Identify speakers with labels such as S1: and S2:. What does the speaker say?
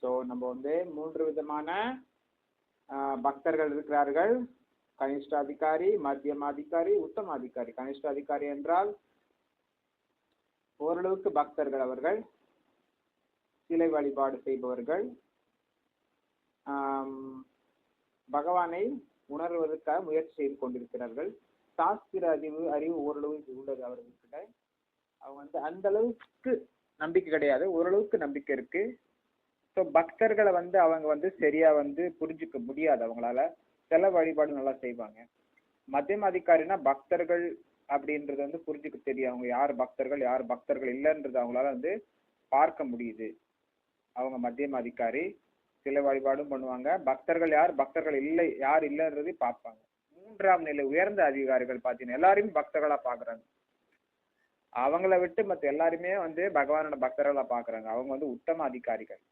S1: So நம்ம வந்து 3 விதமான பக்தர்கள் இருக்கிறார்கள். கனிஷ்டாதிகாரி, மத்தியமாதிகாரி, உத்தமாதிகாரி. கனிஷ்டாதிகாரி என்றால் ஓரளவுக்கு பக்தர்கள், அவர்கள் சிலை வழிபாடு செய்பவர்கள், பகவானை உணர்வதற்காக முயற்சி செய்து கொண்டிருக்கிறார்கள். சாஸ்திர அறிவு ஓரளவு உள்ளது அவர்கள்கிட்ட. அவங்க வந்து அந்த அளவுக்கு நம்பிக்கை கிடையாது, ஓரளவுக்கு நம்பிக்கை இருக்கு. ஸோ பக்தர்களை வந்து அவங்க வந்து சரியா வந்து புரிஞ்சுக்க முடியாது அவங்களால. சில வழிபாடு நல்லா செய்வாங்க. மத்தியம அதிகாரினா பக்தர்கள் அப்படின்றது வந்து புரிஞ்சுக்க தெரியும். அவங்க யார் பக்தர்கள் இல்லைன்றது அவங்களால வந்து பார்க்க முடியுது. அவங்க மத்தியம அதிகாரி. சில வழிபாடும் பண்ணுவாங்க. பக்தர்கள் இல்லை யார் இல்லைன்றதை பார்ப்பாங்க. 3ஆம் நிலை உயர்ந்த அதிகாரிகள் பார்த்தீங்கன்னா எல்லாருமே பக்தர்களா பாக்குறாங்க. அவங்கள விட்டு மற்ற எல்லாருமே வந்து பகவானோட பக்தர்களா பாக்குறாங்க. அவங்க வந்து உத்தம அதிகாரிகள்.